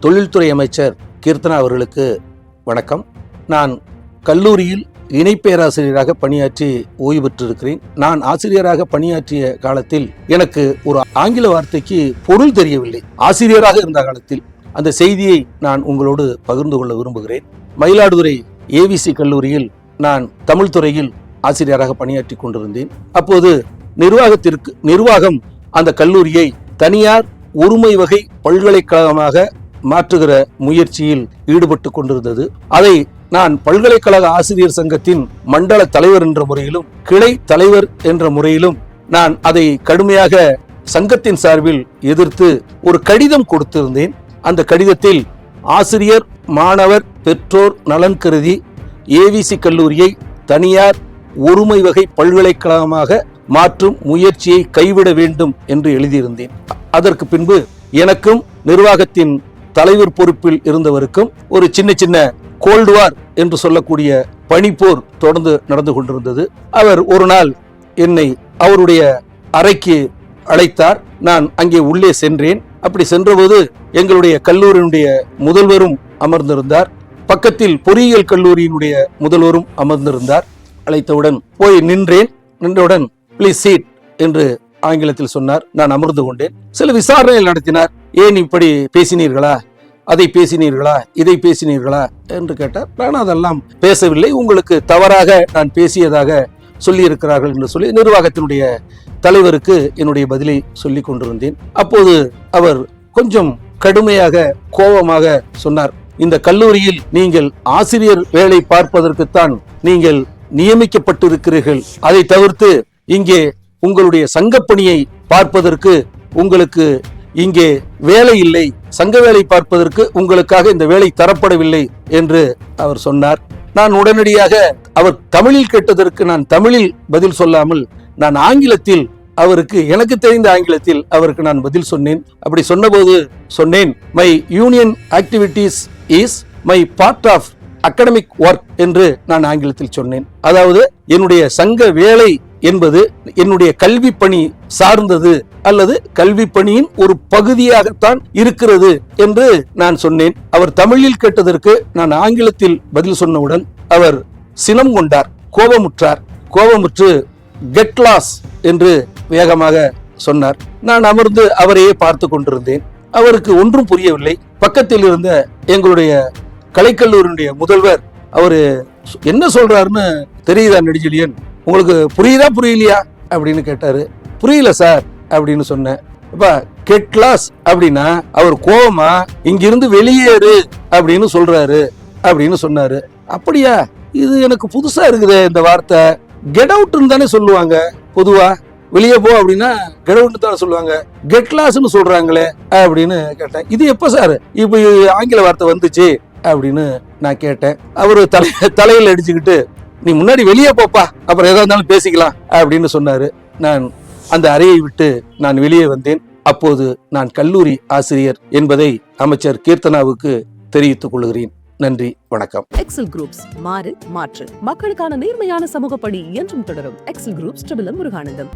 தொழில்துறை அமைச்சர் கீர்த்தனா அவர்களுக்கு வணக்கம். நான் கல்லூரியில் இணை பேராசிரியராக பணியாற்றி ஓய்வு பெற்றிருக்கிறேன். நான் ஆசிரியராக பணியாற்றிய காலத்தில் எனக்கு ஒரு ஆங்கில வார்த்தைக்கு பொருள் தெரியவில்லை. ஆசிரியராக இருந்த காலத்தில் அந்த செய்தியை நான் உங்களோடு பகிர்ந்து கொள்ள விரும்புகிறேன். மயிலாடுதுறை ஏவிசி கல்லூரியில் நான் தமிழ் துறையில் ஆசிரியராக பணியாற்றி கொண்டிருந்தேன். அப்போது நிர்வாகம் அந்த கல்லூரியை தனியார் ஒருமை வகை பல்கலைக்கழகமாக மாற்றுகிற முயற்சியில் ஈடுபட்டு கொண்டிருந்தது. அதை நான் பல்கலைக்கழக ஆசிரியர் சங்கத்தின் மண்டல தலைவர் என்ற முறையிலும் கிளை தலைவர் என்ற முறையிலும் நான் அதை கடுமையாக சங்கத்தின் சார்பில் எதிர்த்து ஒரு கடிதம் கொடுத்திருந்தேன். அந்த கடிதத்தில் ஆசிரியர் மாணவர் பெற்றோர் நலன் கருதி ஏவிசி கல்லூரியை தனியார் ஒருமை வகை பல்கலைக்கழகமாக மாற்றும் முயற்சியை கைவிட வேண்டும் என்று எழுதியிருந்தேன். அதற்கு பின்பு எனக்கும் நிர்வாகத்தின் தலைவர் பொறுப்பில் இருந்தவருக்கும் ஒரு சின்ன கோல்டு வார் என்று சொல்லக்கூடிய பனிப்போர் தொடர்ந்து நடந்து கொண்டிருந்தது. அவர் ஒரு நாள் என்னை அவருடைய அறைக்கு அழைத்தார். நான் அங்கே உள்ளே சென்றேன். அப்படி சென்றபோது எங்களுடைய கல்லூரியினுடைய முதல்வரும் அமர்ந்திருந்தார். பக்கத்தில் பொறியியல் கல்லூரியினுடைய முதல்வரும் அமர்ந்திருந்தார். அழைத்தவுடன் போய் நின்றவுடன் ப்ளீஸ் சீட் என்று ஆங்கிலத்தில் சொன்னார். நான் அமர்ந்து கொண்டேன். சில விசாரணைகள் நடத்தினார். ஏன் இப்படி பேசினீர்களா, அதை பேசினீர்களா, இதை பேசினீர்களா என்று கேட்டார். நான் அதெல்லாம் பேசவில்லை, உங்களுக்கு தவறாக நான் பேசியதாக சொல்லி இருக்கிறார்கள் என்று சொல்லி நிர்வாகத்தினுடைய தலைவருக்கு என்னுடைய பதிலை சொல்லி கொண்டிருந்தேன். அப்போது அவர் கொஞ்சம் கடுமையாக கோபமாக சொன்னார். இந்த கல்லூரியில் நீங்கள் ஆசிரியர் வேலை பார்ப்பதற்குத்தான் நீங்கள் நியமிக்கப்பட்டிருக்கிறீர்கள். அதை தவிர்த்து இங்கே உங்களுடைய சங்கப்பணியை பார்ப்பதற்கு உங்களுக்கு இங்கே வேலை இல்லை, சங்க வேலை பார்ப்பதற்கு உங்களுக்காக இந்த வேலை தரப்படவில்லை என்று அவர் சொன்னார். நான் உடனடியாக அவர் தமிழில் கேட்டதற்கு நான் தமிழில் பதில் சொல்லாமல் நான் ஆங்கிலத்தில் அவருக்கு எனக்கு தெரிந்த ஆங்கிலத்தில் அவருக்கு நான் பதில் சொன்னேன். அப்படி சொன்னபோது சொன்னேன், my union activities is my part of academic work என்று நான் ஆங்கிலத்தில் சொன்னேன். அதாவது என்னுடைய சங்க வேலை என்பது என்னுடைய கல்வி பணி சார்ந்தது அல்லது கல்வி பணியின் ஒரு பகுதியாகத்தான் இருக்கிறது என்று நான் சொன்னேன். அவர் தமிழில் கேட்டதற்கு நான் ஆங்கிலத்தில் பதில் சொன்னவுடன் அவர் சினம் கொண்டார், கோபமுற்று கெட் லாஸ் என்று வேகமாக சொன்னார். நான் அமர்ந்து அவரையே பார்த்து கொண்டிருந்தேன். அவருக்கு ஒன்றும் புரியவில்லை. பக்கத்தில் இருந்த எங்களுடைய கலைக்கல்லூரியுடைய முதல்வர் அவரு என்ன சொல்றாருன்னு தெரியுதா நெடுஞ்செழியன், உங்களுக்கு புரியுதா புரியலையா அப்படின்னு கேட்டாரு. புரியல சார் அப்படின்னு சொன்னேன். கெட் லாஸ் அப்படின்னா அவர் கோவமா இங்கிருந்து வெளியேறு அப்படின்னு சொல்றாரு அப்படின்னு சொன்னாரு. அப்படியா, இது எனக்கு புதுசா இருக்குது இந்த வார்த்தை. கெட் அவுட்னு தானே சொல்லுவாங்க பொதுவா, வெளியே போ அப்படின்னா கெட் அவுட்னு தானே சொல்லுவாங்க, கெட் லாஸ்ன்னு சொல்றாங்களே அப்படின்னு கேட்டேன். இது எப்ப சார் இப்ப ஆங்கில வார்த்தை வந்துச்சு அப்படின்னு நான் கேட்டேன். அவரு தலையில அடிச்சுக்கிட்டு நீ முன்னாடி வெளியே போப்பா, அப்புறம் ஏதா இருந்தாலும் பேசிக்கலாம் அப்படின்னு சொன்னாரு. நான் அந்த அறையை விட்டு நான் வெளியே வந்தேன். அப்போது நான் கல்லூரி ஆசிரியர் என்பதை அமைச்சர் கீர்த்தனாவுக்கு தெரிவித்துக் கொள்கிறேன். நன்றி, வணக்கம். எக்ஸல் குரூப்ஸ், மாறு மாற்று, மக்களுக்கான நேர்மையான சமூக பணி என்றும் தொடரும். Excel groups, Muruganandam.